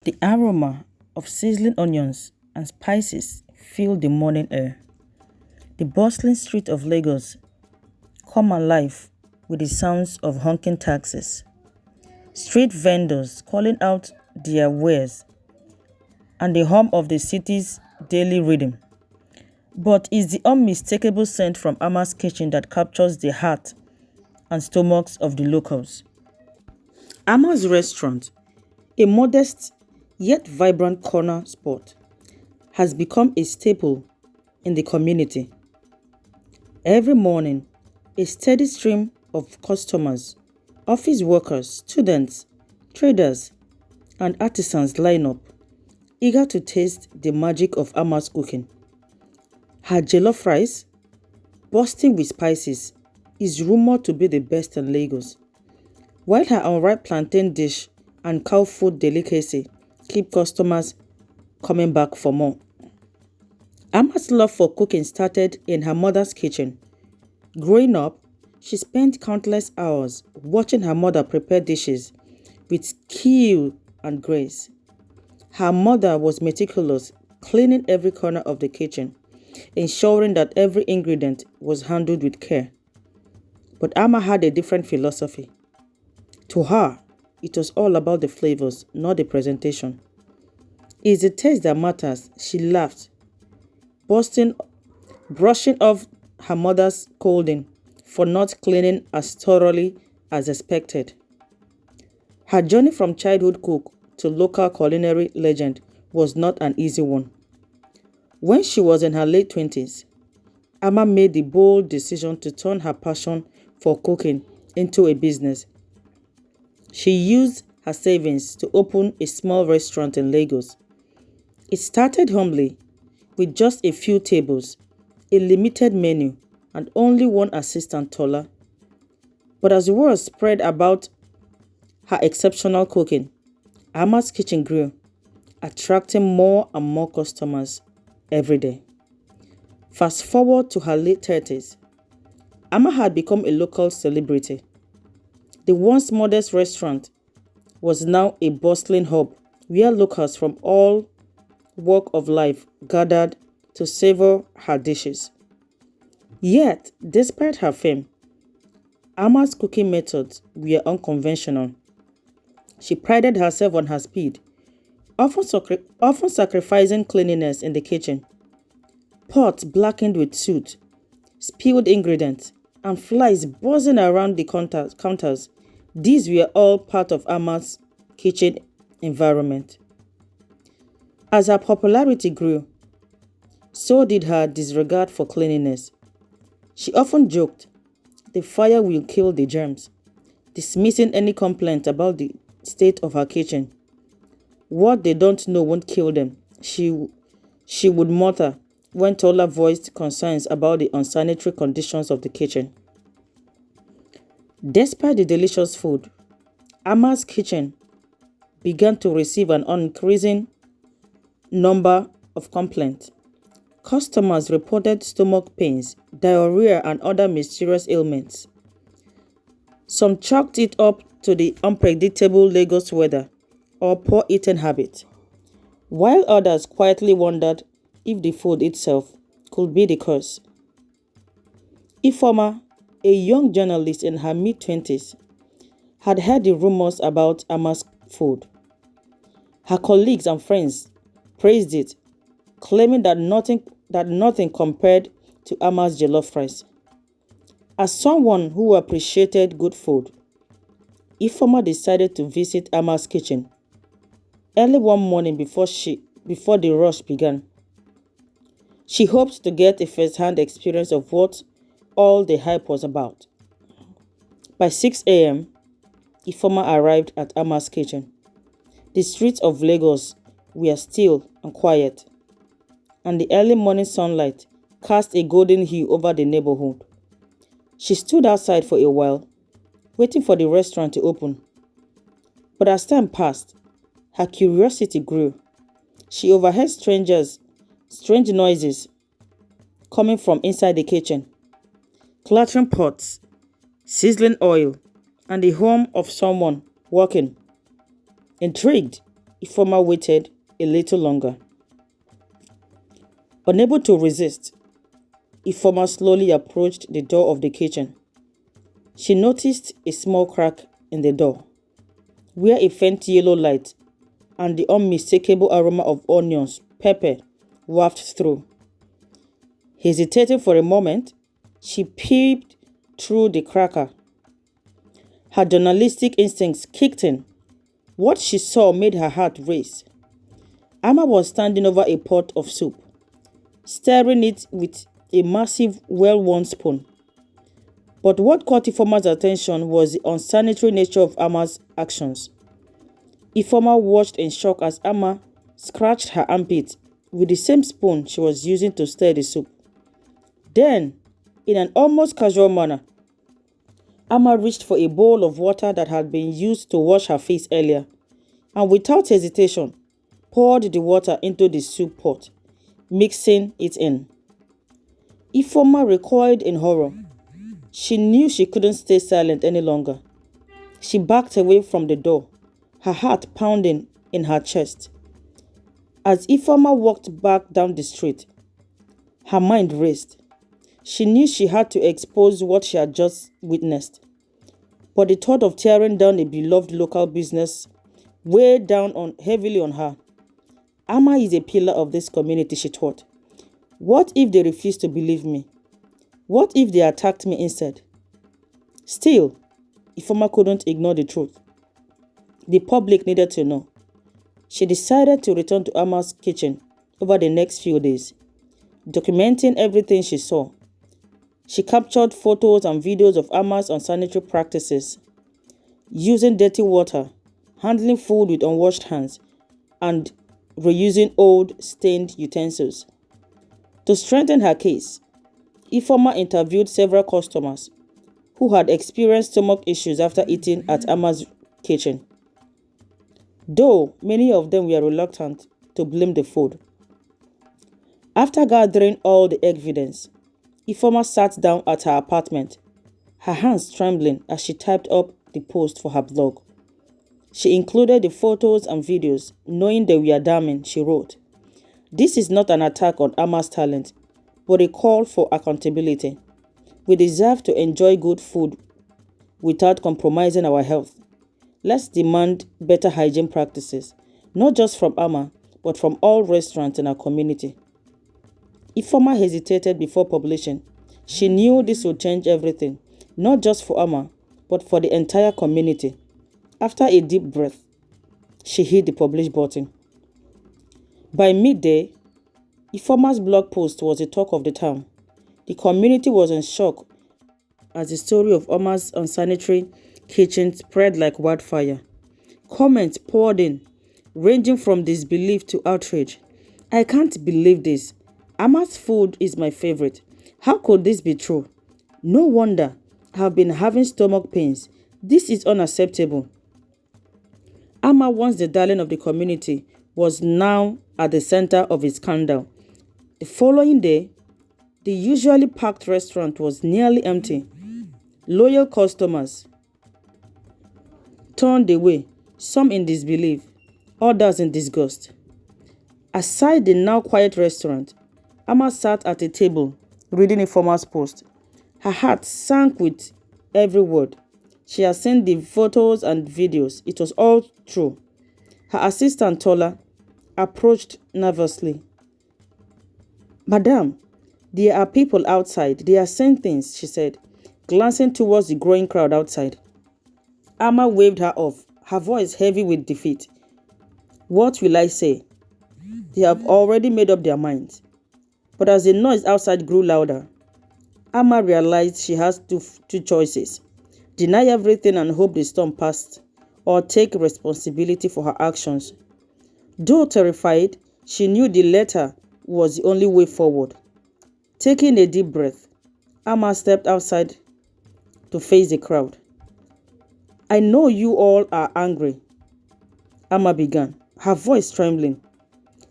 The aroma of sizzling onions and spices filled the morning air. The bustling streets of Lagos come alive with the sounds of honking taxis, street vendors calling out their wares, and the hum of the city's daily rhythm. But it's the unmistakable scent from Ama's kitchen that captures the heart and stomachs of the locals. Ama's restaurant, a modest yet vibrant corner spot, has become a staple in the community. Every morning, a steady stream of customers, office workers, students, traders, and artisans line up, eager to taste the magic of Ama's cooking. Her jollof rice, bursting with spices, is rumored to be the best in Lagos, while her unripe plantain dish and cow food delicacy keep customers coming back for more. Ama's love for cooking started in her mother's kitchen. Growing up, she spent countless hours watching her mother prepare dishes with skill and grace. Her mother was meticulous, cleaning every corner of the kitchen, ensuring that every ingredient was handled with care. But Ama had a different philosophy. To her, it was all about the flavors, not the presentation. It's the taste that matters, she laughed, brushing off her mother's scolding for not cleaning as thoroughly as expected. Her journey from childhood cook to local culinary legend was not an easy one. When she was in her late 20s, Ama made the bold decision to turn her passion for cooking into a business. She used her savings to open a small restaurant in Lagos. It started humbly, with just a few tables, a limited menu, and only one assistant, Tola. But as the word spread about her exceptional cooking, Ama's kitchen grew, attracting more and more customers every day. Fast forward to her late 30s, Ama had become a local celebrity. The once modest restaurant was now a bustling hub where locals from all walk of life gathered to savor her dishes. Yet, despite her fame, Ama's cooking methods were unconventional. She prided herself on her speed, often sacrificing cleanliness in the kitchen. Pots blackened with soot, spilled ingredients, and flies buzzing around the counters. These were all part of Ama's kitchen environment. As her popularity grew, so did her disregard for cleanliness. She often joked, "The fire will kill the germs," dismissing any complaint about the state of her kitchen. "What they don't know won't kill them," she would mutter when Tola voiced concerns about the unsanitary conditions of the kitchen. Despite the delicious food, Ama's kitchen began to receive an increasing number of complaints. Customers reported stomach pains, diarrhea, and other mysterious ailments. Some chalked it up to the unpredictable Lagos weather or poor eating habits, while others quietly wondered if the food itself could be the cause. Ifoma, a young journalist in her mid-20s, had heard the rumors about Ama's food. Her colleagues and friends praised it, claiming that nothing compared to Ama's jollof rice. As someone who appreciated good food, Ifoma decided to visit Ama's kitchen early one morning before the rush began. She hoped to get a first-hand experience of what all the hype was about. By 6 a.m., Ifoma arrived at Ama's kitchen. The streets of Lagos were still and quiet, and the early morning sunlight cast a golden hue over the neighborhood. She stood outside for a while, waiting for the restaurant to open. But as time passed, her curiosity grew. She overheard strange noises coming from inside the kitchen, clattering pots, sizzling oil, and the hum of someone walking. Intrigued, Ifeoma waited a little longer. Unable to resist, Ifeoma slowly approached the door of the kitchen. She noticed a small crack in the door, where a faint yellow light and the unmistakable aroma of onions, pepper, wafted through. Hesitating for a moment, she peeped through the cracker. Her journalistic instincts kicked in. What she saw made her heart race. Amma was standing over a pot of soup, stirring it with a massive, well-worn spoon. But what caught Ifeoma's attention was the unsanitary nature of Amma's actions. Ifeoma watched in shock as Amma scratched her armpit with the same spoon she was using to stir the soup. Then, in an almost casual manner, Amma reached for a bowl of water that had been used to wash her face earlier, and without hesitation, poured the water into the soup pot, mixing it in. Ifeoma recoiled in horror. She knew she couldn't stay silent any longer. She backed away from the door, her heart pounding in her chest. As Ifeoma walked back down the street, her mind raced. She knew she had to expose what she had just witnessed. But the thought of tearing down a beloved local business weighed down heavily on her. Amma is a pillar of this community, she thought. What if they refuse to believe me? What if they attacked me instead? Still, Ifeoma couldn't ignore the truth. The public needed to know. She decided to return to Amma's kitchen over the next few days, documenting everything she saw. She captured photos and videos of Amma's unsanitary practices, using dirty water, handling food with unwashed hands, and reusing old, stained utensils. To strengthen her case, Ifeoma interviewed several customers who had experienced stomach issues after eating at Amma's kitchen, though many of them were reluctant to blame the food. After gathering all the evidence, Ifeoma sat down at her apartment, her hands trembling as she typed up the post for her blog. She included the photos and videos, knowing they were damning. She wrote, "This is not an attack on Amma's talent, but a call for accountability. We deserve to enjoy good food without compromising our health. Let's demand better hygiene practices, not just from Amma, but from all restaurants in our community." Ifeoma hesitated before publishing. She knew this would change everything, not just for Amma, but for the entire community. After a deep breath, she hit the publish button. By midday, Ifeoma's blog post was the talk of the town. The community was in shock as the story of Amma's unsanitary kitchen spread like wildfire. Comments poured in, ranging from disbelief to outrage. "I can't believe this. Amma's food is my favorite. How could this be true? No wonder I've been having stomach pains. This is unacceptable." Amma, once the darling of the community, was now at the center of a scandal. The following day, the usually packed restaurant was nearly empty. Loyal customers turned away, some in disbelief, others in disgust. Aside the now quiet restaurant, Amma sat at a table, reading Ifeoma's post. Her heart sank with every word. She had seen the photos and videos. It was all true. Her assistant, Tola, approached nervously. "Madam, there are people outside. They are saying things," she said, glancing towards the growing crowd outside. Amma waved her off, her voice heavy with defeat. "What will I say? They have already made up their minds." But as the noise outside grew louder, Amma realized she has two choices: deny everything and hope the storm passed, or take responsibility for her actions. Though terrified, she knew the latter was the only way forward. Taking a deep breath, Amma stepped outside to face the crowd. "I know you all are angry," Amma began, her voice trembling.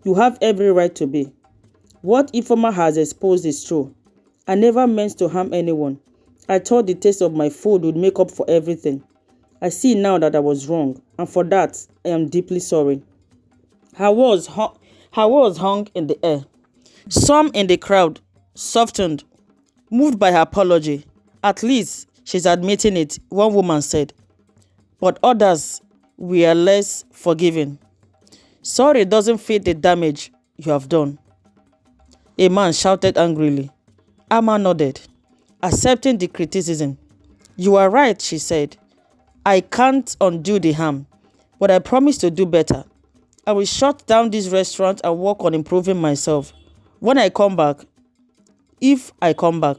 "You have every right to be. What Ifeoma has exposed is true. I never meant to harm anyone. I thought the taste of my food would make up for everything. I see now that I was wrong, and for that, I am deeply sorry." Her words, her words hung in the air. Some in the crowd softened, moved by her apology. At least she's admitting it, one woman said. But others were less forgiving. Sorry doesn't fit the damage you have done, a man shouted angrily. Amma nodded, accepting the criticism. You are right, she said. I can't undo the harm, but I promise to do better. I will shut down this restaurant and work on improving myself. When I come back, if I come back,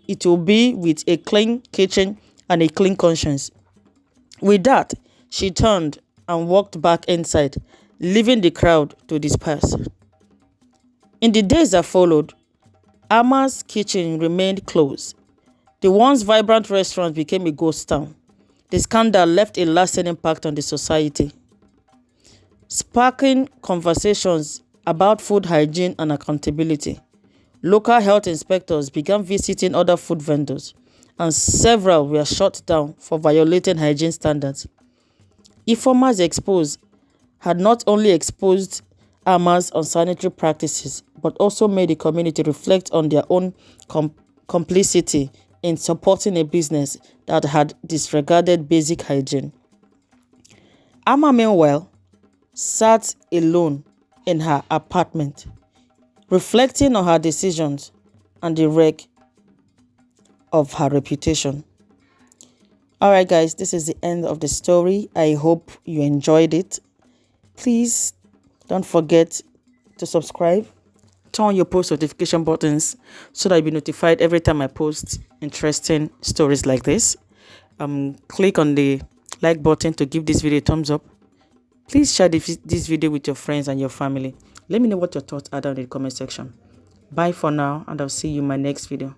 it will be with a clean kitchen and a clean conscience. With that, she turned and walked back inside, leaving the crowd to disperse. In the days that followed, Amma's kitchen remained closed. The once vibrant restaurant became a ghost town. The scandal left a lasting impact on the society, sparking conversations about food hygiene and accountability. Local health inspectors began visiting other food vendors, and several were shut down for violating hygiene standards. Informers exposed had not only exposed Amma's unsanitary practices, but also made the community reflect on their own complicity in supporting a business that had disregarded basic hygiene. Amma, meanwhile, sat alone in her apartment, reflecting on her decisions and the wreck of her reputation. Alright guys, this is the end of the story. I hope you enjoyed it. Please don't forget to subscribe, turn on your post notification buttons so that you'll be notified every time I post interesting stories like this. Click on the like button to give this video a thumbs up. Please share this video with your friends and your family. Let me know what your thoughts are down in the comment section. Bye for now, and I'll see you in my next video.